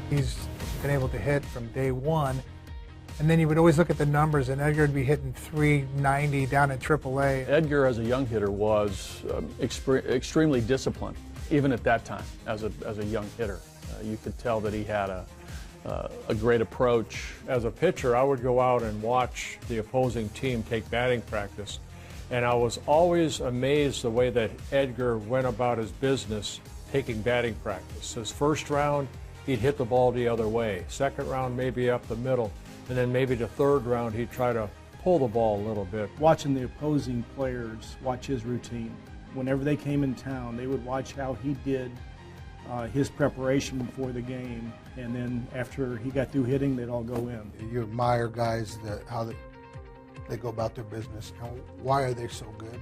He's been able to hit from day one. And then you would always look at the numbers, and Edgar would be hitting 390 down in AAA. Edgar, as a young hitter, was extremely disciplined, even at that time, as a young hitter. You could tell that he had a great approach. As a pitcher, I would go out and watch the opposing team take batting practice, and I was always amazed the way that Edgar went about his business taking batting practice. His first round, he'd hit the ball the other way. Second round, maybe up the middle. And then maybe the third round, he'd try to pull the ball a little bit. Watching the opposing players watch his routine. Whenever they came in town, they would watch how he did his preparation before the game. And then after he got through hitting, they'd all go in. You admire guys, how they go about their business. And why are they so good?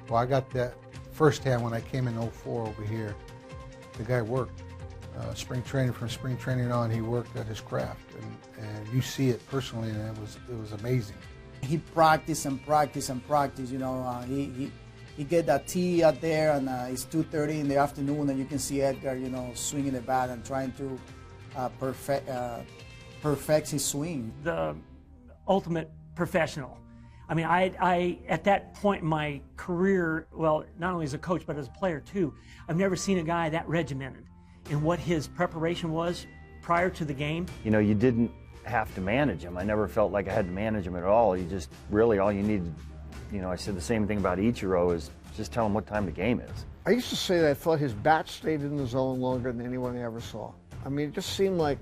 Well, I got that firsthand when I came in '04 over here. The guy worked. Spring training, from spring training on, he worked at his craft, and you see it personally, and it was amazing. He practiced and practiced and practiced. You know, he get that tee out there, and it's 2:30 in the afternoon, and you can see Edgar, you know, swinging the bat and trying to perfect his swing. The ultimate professional. I mean, I at that point in my career, well, not only as a coach but as a player too, I've never seen a guy that regimented in what his preparation was prior to the game. You know, you didn't have to manage him. I never felt like I had to manage him at all. You just, really, all you needed, you know, I said the same thing about Ichiro, is just tell him what time the game is. I used to say that I thought his bat stayed in the zone longer than anyone I ever saw. I mean, it just seemed like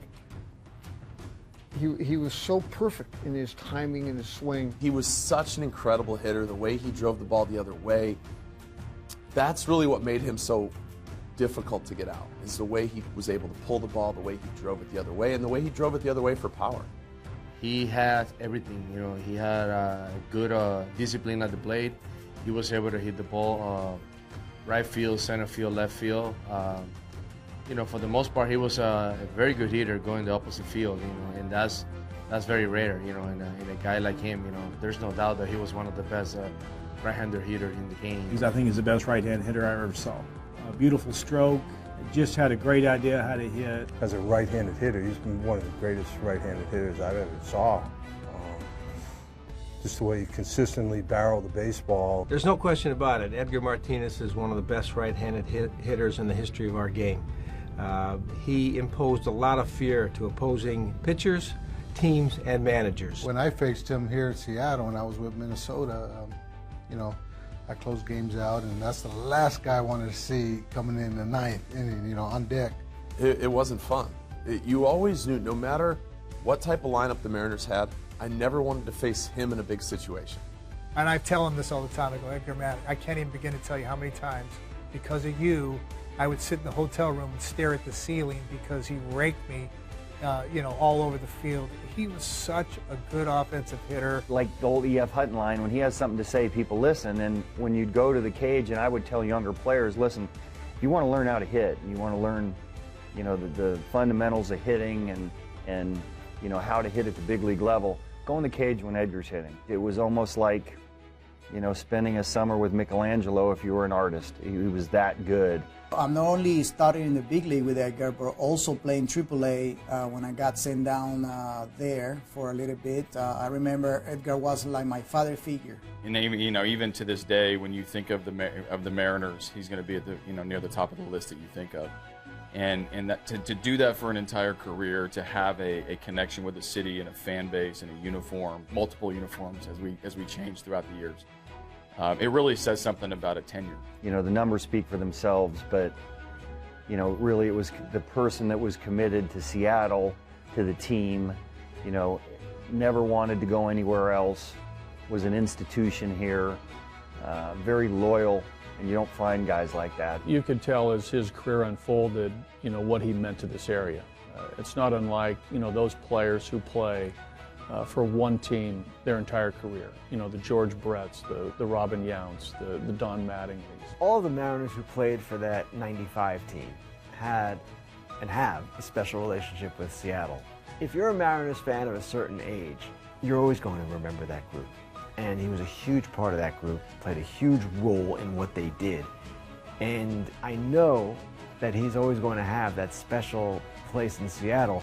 he was so perfect in his timing and his swing. He was such an incredible hitter. The way he drove the ball the other way, that's really what made him so difficult to get out, is the way he was able to pull the ball, the way he drove it the other way, and the way he drove it the other way for power. He had everything, you know. He had good discipline at the plate. He was able to hit the ball right field, center field, left field. You know, for the most part, he was a very good hitter going the opposite field, you know, and that's very rare, you know, in a guy like him. You know, there's no doubt that he was one of the best right-hander hitters in the game. I think he's the best right-hand hitter I ever saw. A beautiful stroke, just had a great idea how to hit. As a right-handed hitter, he's been one of the greatest right-handed hitters I've ever saw. Just the way he consistently barreled the baseball. There's no question about it. Edgar Martinez is one of the best right-handed hitters in the history of our game. He imposed a lot of fear to opposing pitchers, teams, and managers. When I faced him here in Seattle, when I was with Minnesota, you know, I closed games out, and that's the last guy I wanted to see coming in the ninth inning, you know, on deck. It wasn't fun. You always knew, no matter what type of lineup the Mariners had, I never wanted to face him in a big situation. And I tell him this all the time. I go, Edgar, man, I can't even begin to tell you how many times, because of you, I would sit in the hotel room and stare at the ceiling because he raked me, you know, all over the field. He was such a good offensive hitter. Like the old E.F. Hutton line, when he has something to say, people listen. And when you'd go to the cage, and I would tell younger players, listen, you want to learn how to hit, and you want to learn, you know, the fundamentals of hitting and you know, how to hit at the big league level, go in the cage when Edgar's hitting. It was almost like, you know, spending a summer with Michelangelo if you were an artist. He was that good. I'm not only starting in the big league with Edgar, but also playing AAA when I got sent down there for a little bit. I remember Edgar was like my father figure. And even, you know, even to this day, when you think of the Mariners, he's going to be at the, you know, near the top of the list that you think of. And that, to do that for an entire career, to have a connection with the city and a fan base and a uniform, multiple uniforms as we change throughout the years. It really says something about a tenure. You know, the numbers speak for themselves, but, you know, really it was the person that was committed to Seattle, to the team, you know, never wanted to go anywhere else, was an institution here, very loyal, and you don't find guys like that. You could tell as his career unfolded, you know, what he meant to this area. It's not unlike, you know, those players who play for one team their entire career. You know, the George Bretts, the Robin Younts, the Don Mattingleys. All the Mariners who played for that '95 team had and have a special relationship with Seattle. If you're a Mariners fan of a certain age, you're always going to remember that group. And he was a huge part of that group, played a huge role in what they did. And I know that he's always going to have that special place in Seattle